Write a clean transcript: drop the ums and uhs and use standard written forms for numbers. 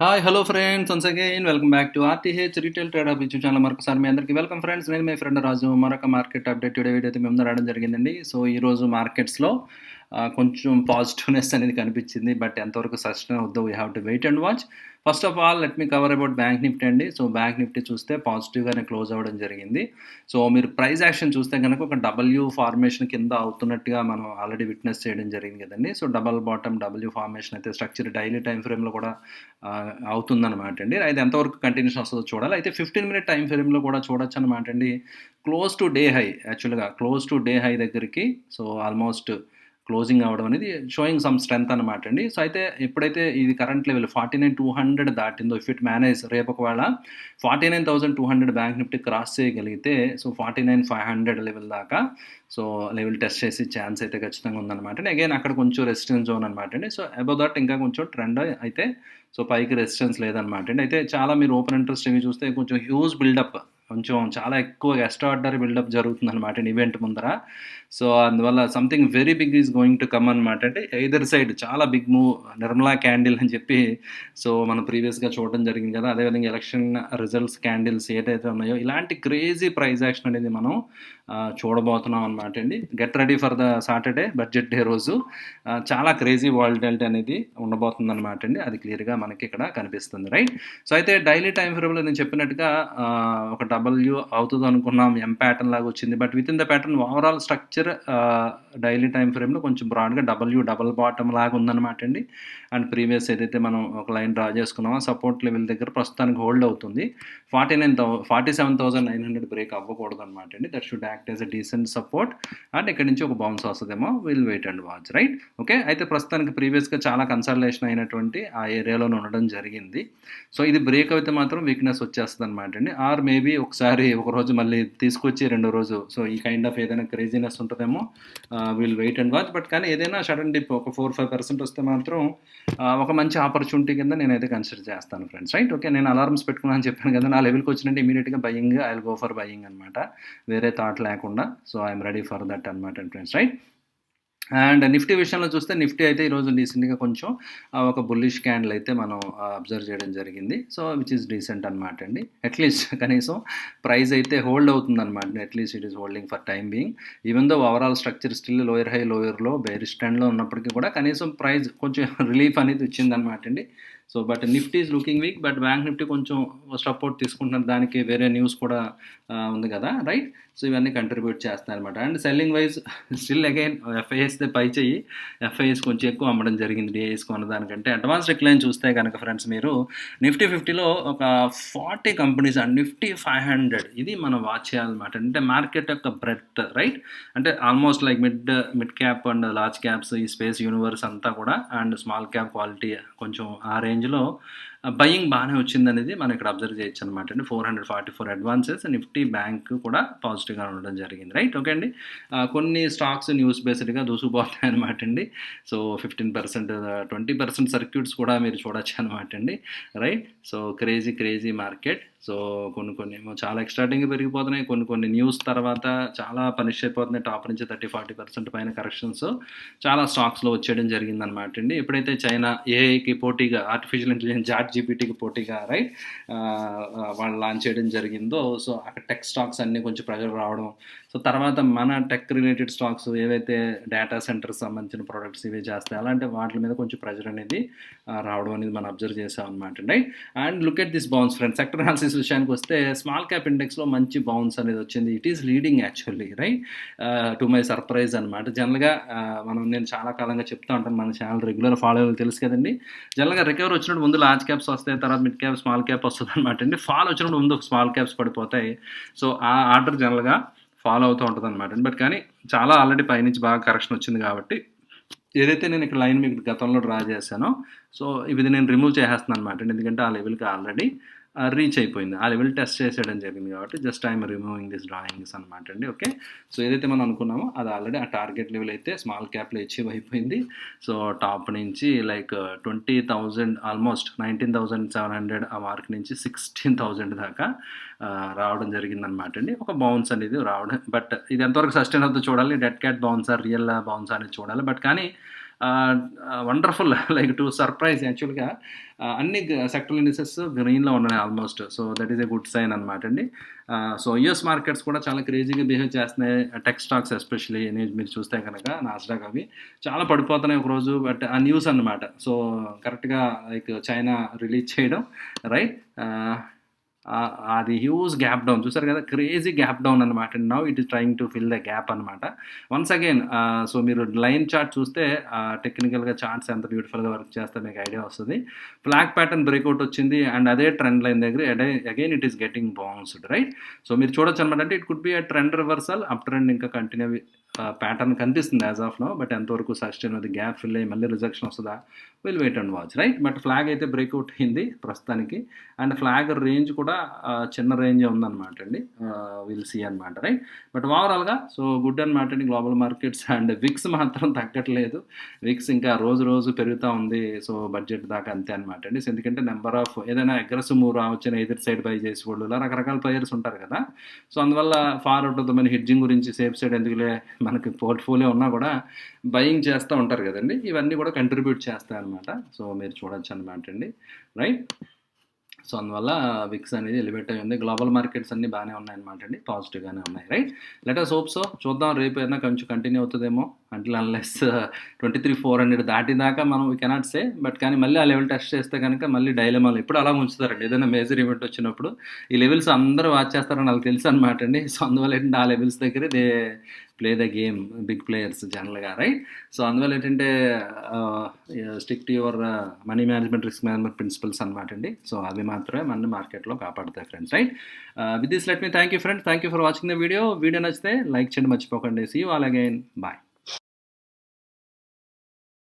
Hi hello friends once again welcome back to RTH retail trade of YouTube channel. మరొకసారి మీ అందరికీ welcome friends. నేను మీ friend రాజు. మరొక market update today video అయితే మేము ముందు రావడం జరిగిందండి. సో ఈరోజు మార్కెట్స్లో కొంచెం పాజిటివ్నెస్ అనేది కనిపించింది. బట్ ఎంతవరకు సస్టైన్ అవుద్దో we have to wait and watch. First of all let me cover about bank Nifty అండి. సో బ్యాంక్ నిఫ్టీ చూస్తే పాజిటివ్గానే క్లోజ్ అవ్వడం జరిగింది. సో మీరు ప్రైస్ యాక్షన్ చూస్తే కనుక ఒక డబ్ల్యూ ఫార్మేషన్ కింద అవుతున్నట్టుగా మనం ఆల్రెడీ విట్నెస్ చేయడం జరిగింది కదండి. So double bottom W formation అయితే స్ట్రక్చర్ డైలీ టైం ఫ్రేమ్లో కూడా అవుతుందన్నమాట అండి. అది ఎంతవరకు కంటిన్యూషన్ వస్తుందో చూడాలి. అయితే 15 మినిట్ టైం ఫ్రేమ్లో కూడా చూడొచ్చు అనమాట అండి. క్లోజ్ టు డే హై, యాక్చువల్గా క్లోజ్ టు డే హై దగ్గరికి సో ఆల్మోస్ట్ క్లోజింగ్ అవ్వడం అనేది షోయింగ్ సమ్ స్ట్రెంత్ అనమాట అండి. సో అయితే ఎప్పుడైతే ఇది కరెంట్ లెవెల్ 49,200 దాటిందో, ఇఫ్ ఇట్ మేనేజ్ రేపు ఒకవేళ 49,200 బ్యాంక్ నిఫ్టీ క్రాస్ చేయగలిగితే సో 49,500 లెవెల్ దాకా సో లెవెల్ టెస్ట్ చేసి ఛాన్స్ అయితే ఖచ్చితంగా ఉందన్నమాట అండి. అగైన్ అక్కడ కొంచెం రెసిస్టెన్స్ జోన్ అనమాట అండి. సో అబౌవ్ దట్ ఇంకా కొంచెం ట్రెండ్ అయితే సో పైకి రెసిస్టెన్స్ లేదనమాట అండి. అయితే చాలా మీరు ఓపెన్ ఇంట్రెస్ట్ ఇవి చూస్తే కొంచెం హ్యూజ్ బిల్డప్, కొంచెం చాలా ఎక్కువ ఎక్స్ట్రాఆర్డినరీ బిల్డప్ జరుగుతుందనమాట అండి ఈవెంట్ ముందర. సో అందువల్ల something very big is going to come అనమాట. అంటే ఎయిదర్ సైడ్ చాలా బిగ్ మూవ్, నిర్మలా క్యాండిల్ అని చెప్పి సో మనం ప్రీవియస్గా చూడడం జరిగింది కదా. అదేవిధంగా ఎలక్షన్ రిజల్ట్స్ క్యాండిల్స్ ఏదైతే ఉన్నాయో ఇలాంటి క్రేజీ ప్రైస్ యాక్షన్ అనేది మనం చూడబోతున్నాం అనమాట అండి. Get ready for the Saturday budget day రోజు చాలా క్రేజీ వాలటిలిటీ అనేది ఉండబోతుంది అనమాట అండి. అది క్లియర్గా మనకి ఇక్కడ కనిపిస్తుంది, రైట్. సో అయితే డైలీ టైం ఫ్రేమ్లో నేను చెప్పినట్టుగా ఒక డబ్ల్యూ అవుతుంది అనుకున్నాం, ఎం ప్యాటర్న్ లాగా వచ్చింది. But with in the pattern overall structure daily time ఫ్రేమ్లో కొంచెం బ్రాడ్గా డబల్ బాటమ్ లాగా ఉందన్నమాట అండి. అండ్ ప్రీవియస్ ఏదైతే మనం ఒక లైన్ డ్రా చేసుకున్నామో సపోర్ట్ లెవెల్ దగ్గర ప్రస్తుతానికి హోల్డ్ అవుతుంది. 47,900 బ్రేక్ అవ్వకూడదు అనమాట అండి. That should act as a decent support. And ఇక్కడ నుంచి ఒక బౌన్స్ వస్తుందేమో, will wait and watch, right. Okay, అయితే ప్రస్తుతానికి ప్రీవియస్గా చాలా కన్సల్టేషన్ అయినటువంటి ఆ ఏరియాలోనే ఉండడం జరిగింది. సో ఇది బ్రేక్ అయితే మాత్రం వీక్నెస్ వచ్చేస్తుంది అనమాట అండి. ఆర్ మేబీ ఒకసారి ఒకరోజు మళ్ళీ తీసుకొచ్చి రెండో రోజు సో ఈ కైండ్ ఆఫ్ ఏదైనా క్రేజీనెస్ ఉంటుందేమో, will wait and watch. But కానీ ఏదైనా సడన్ డిప్ ఒక 4-5% వస్తే మాత్రం ఒక మంచి ఆపర్చునిటీ కింద నేనైతే కన్సిడర్ చేస్తాను ఫ్రెండ్స్, రైట్. ఓకే, నేను అలారమ్స్ పెట్టుకున్నాను చెప్పాను కదా, నా లెవెల్కి వచ్చినట్టు ఇమీడియట్గా buying, I will go for buying అనమాట, వేరే థాట్ లేకుండా. So I'm ready for that అనమాట ఫ్రెండ్స్, రైట్. అండ్ నిఫ్టీ విషయంలో చూస్తే నిఫ్టీ అయితే ఈరోజు రీసెంట్గా కొంచెం ఒక బుల్లిష్ క్యాండిల్ అయితే మనం అబ్జర్వ్ చేయడం జరిగింది. సో విచ్ ఈస్ డీసెంట్ అనమాట అండి. అట్లీస్ట్ కనీసం ప్రైస్ అయితే హోల్డ్ అవుతుంది అనమాట. At least it is holding for time being. Even though overall structure still lower high lower లో బేరిష్ ట్రెండ్లో ఉన్నప్పటికీ కూడా కనీసం ప్రైస్ కొంచెం రిలీఫ్ అనేది వచ్చిందనమాట అండి. So but Nifty is looking week. But bank Nifty కొంచెం సపోర్ట్ తీసుకుంటున్నారు, దానికి వేరే న్యూస్ కూడా ఉంది కదా, రైట్. సో ఇవన్నీ కంట్రిబ్యూట్ చేస్తాయి అనమాట. And selling wise still again FIs పై చెయ్యి, ఎఫ్ఐఎస్ కొంచెం ఎక్కువ అమ్మడం జరిగింది డిఐఎస్ కొన్న దానికంటే. అడ్వాన్స్ డిక్లైన్ చూస్తే కనుక ఫ్రెండ్స్ మీరు నిఫ్టీ 50లో ఒక 40 కంపెనీస్ అండ్ నిఫ్టీ 500 ఇది మనం వాచ్ చేయాలన్నమాట. అంటే మార్కెట్ యొక్క బ్రెడ్త్, రైట్. అంటే almost like mid cap and large caps ఈ స్పేస్ యూనివర్స్ అంతా కూడా, అండ్ స్మాల్ క్యాప్ క్వాలిటీ కొంచెం ఆ రేంజ్లో బయింగ్ బాగానే వచ్చిందనేది మనం ఇక్కడ అబ్జర్వ్ చేయొచ్చు అనమాట అండి. 444 అడ్వాన్సెస్, నిఫ్టీ బ్యాంక్ కూడా పాజిటివ్గా ఉండడం జరిగింది, రైట్. ఓకే అండి, కొన్ని స్టాక్స్ న్యూస్ బేస్డ్గా దూసుకుపోతాయి అనమాట అండి. సో 15%, 20% సర్క్యూట్స్ కూడా మీరు చూడొచ్చు అనమాట అండి, right. So crazy market. So కొన్ని ఏమో చాలా ఎక్స్ట్రాటింగ్గా పెరిగిపోతున్నాయి, కొన్ని న్యూస్ తర్వాత చాలా పనిష్ అయిపోతున్నాయి. టాప్ నుంచి 30-40% పైన కరెక్షన్స్ చాలా స్టాక్స్లో వచ్చేయడం జరిగిందనమాట అండి. ఎప్పుడైతే చైనా ఏఐకి పోటీగా, ఆర్టిఫిషియల్ ఇంటెలిజెన్స్ ChatGPTకి పోటీగా, రైట్, వాళ్ళు లాంచ్ చేయడం జరిగిందో, సో అక్కడ టెక్ స్టాక్స్ అన్నీ కొంచెం ప్రెజర్ రావడం. సో తర్వాత మన టెక్ రిలేటెడ్ స్టాక్స్ ఏవైతే డేటా సెంటర్స్ సంబంధించిన ప్రోడక్ట్స్ ఇవి చేస్తాయి, అలాంటి వాటి మీద కొంచెం ప్రెజర్ అనేది రావడం అనేది మనం అబ్జర్వ్ చేసాం అనమాట, right. And look at this bounce friends. Sector analysis విషయానికి వస్తే స్మాల్ క్యాప్ ఇండెక్స్లో మంచి బౌన్స్ అనేది వచ్చింది. It is leading actually, right, to my surprise అనమాట. జనరల్గా నేను చాలా కాలంగా చెప్తా ఉంటాను, మన ఛానల్ రెగ్యులర్ ఫాలో తెలుసు కదండి. జనరల్గా రికవర్ వచ్చినప్పుడు ముందు లార్జ్ క్యాప్స్ వస్తాయి, తర్వాత మిడ్ క్యాప్, స్మాల్ క్యాప్ వస్తుంది అనమాట అండి. ఫాల్ వచ్చినప్పుడు ముందు స్మాల్ క్యాప్స్ పడిపోతాయి. సో ఆ ఆర్డర్ జనరల్గా ఫాలో అవుతూ ఉంటుంది అనమాట. బట్ కానీ చాలా ఆల్రెడీ పైనుంచి బాగా కరెక్షన్ వచ్చింది కాబట్టి ఏదైతే నేను ఇక్కడ లైన్ మీకు గతంలో డ్రా చేశానో సో ఇది నేను రిమూవ్ చేసేస్తున్నాను అనమాట. ఎందుకంటే ఆ లెవెల్కి ఆల్రెడీ రీచ్ అయిపోయింది, ఆ లెవెల్ టెస్ట్ చేసేయడం జరిగింది కాబట్టి just I'm removing this drawings అనమాట అండి. ఓకే, సో ఏదైతే మనం అనుకున్నామో అది ఆల్రెడీ ఆ టార్గెట్ లెవెల్ అయితే స్మాల్ క్యాప్లో అచీవ్ అయిపోయింది. సో టాప్ నుంచి లైక్ 20,000 ఆల్మోస్ట్ 19,700 ఆ మార్క్ నుంచి 16,000 దాకా రావడం జరిగిందనమాట అండి. ఒక బౌన్స్ అనేది రావడం. బట్ ఇది ఎంతవరకు సస్టైన్ అవుతుందో చూడాలి. డెడ్ క్యాట్ బౌన్సా రియల్ బౌన్సా అనేది చూడాలి. బట్ కానీ వండర్ఫుల్ లైక్ టు సర్ప్రైజ్ యాక్చువల్గా అన్ని సెక్టర్ ఇండిసెస్ గ్రీన్లో ఉన్నాయి almost. So that is a good sign అనమాట అండి. సో యూఎస్ మార్కెట్స్ కూడా చాలా క్రేజీగా బిహేవ్ చేస్తున్నాయి. టెక్ స్టాక్స్ ఎస్పెషల్లీ మీరు చూస్తే కనుక నాస్డాక్ అవి చాలా పడిపోతున్నాయి ఒకరోజు. బట్ ఆ న్యూస్ అనమాట. సో కరెక్ట్గా లైక్ చైనా రిలీజ్ చేయడం రైట్, అది హ్యూజ్ గ్యాప్ డౌన్ చూసారు కదా, క్రేజీ గ్యాప్ డౌన్ అనమాట. Now it is trying to fill the gap అనమాట వన్స్ అగైన్. సో మీరు లైన్ చార్ట్ చూస్తే టెక్నికల్గా చార్ట్స్ ఎంత బ్యూటిఫుల్గా వర్క్ చేస్తే మీకు ఐడియా వస్తుంది. ఫ్లాగ్ ప్యాటర్న్ బ్రేక్అవుట్ వచ్చింది అండ్ అదే ట్రెండ్ లైన్ దగ్గర again it is getting bounced right. So మీరు చూడొచ్చు అనమాట. అంటే it could be a trend reversal, up trend ఇంకా కంటిన్యూ ప్యాటర్న్ కనిపిస్తుంది యాజ్ ఆఫ్ నో. బట్ ఎంతవరకు సస్టైన్ అది గ్యాప్ ఫిల్ అయ్యి మళ్ళీ రిజెక్షన్ వస్తుందా, will wait and watch right. But flag అయితే బ్రేక్అవుట్ అయింది ప్రస్తుతానికి అండ్ ఫ్లాగ్ రేంజ్ కూడా చిన్న రేంజ్ ఉందన్నమాట అండి. విల్ సీ అనమాట రైట్. బట్ ఓవరాల్గా సో గుడ్ అనమాట అండి గ్లోబల్ మార్కెట్స్. అండ్ విక్స్ మాత్రం తగ్గట్లేదు. విక్స్ ఇంకా రోజు రోజు పెరుగుతూ ఉంది. సో బడ్జెట్ దాకా అంతే అనమాట అండి. ఎందుకంటే నెంబర్ ఆఫ్ ఏదైనా అగ్రెసివ్ మూవ్ రావచ్చని ఎదురు సైడ్ బై చేసి వాళ్ళు ఇలా రకరకాల ప్లేయర్స్ ఉంటారు కదా. సో అందువల్ల far out of the money hedging గురించి సేఫ్ సైడ్ ఎందుకులే మనకి పోర్ట్ఫోలియో ఉన్నా కూడా బయింగ్ చేస్తూ ఉంటారు కదండి. ఇవన్నీ కూడా కంట్రిబ్యూట్ చేస్తాయి అనమాట. సో మీరు చూడొచ్చు అనమాట అండి రైట్. సో అందువల్ల విక్స్ అనేది ఎలివేట్ అయి ఉంది. గ్లోబల్ మార్కెట్స్ అన్నీ బాగానే ఉన్నాయన్నమాట అండి, పాజిటివ్గానే ఉన్నాయి రైట్. Letters hope so. చూద్దాం రేపు ఏదైనా కొంచెం కంటిన్యూ అవుతుందేమో. అంటిల్ అన్లెస్ 23,400 దాటిదాకా మనం వీ కెనాట్ సే. బట్ కానీ మళ్ళీ ఆ లెవెల్ టెస్ట్ చేస్తే కనుక మళ్ళీ డైలమాలు ఎప్పుడు అలా ఉంచుతారండి. ఏదైనా మేజర్ ఈవెంట్ వచ్చినప్పుడు ఈ లెవెల్స్ అందరూ వాచ్ చేస్తారని నాకు తెలుసు అనమాట అండి. సో అందువల్ల ఏంటంటే ఆ లెవెల్స్ దగ్గరే they play the game big players జనరల్గా రైట్. సో అందువల్ల ఏంటంటే stick to your money management, risk management principles అనమాట అండి. సో అవి మాత్రమే మన మార్కెట్లో కాపాడుతాయి friends right. With this let me thank you friends. Thank you for watching the video. Video నచ్చితే లైక్ చేయండి మర్చిపోకండి. See you all again. Bye.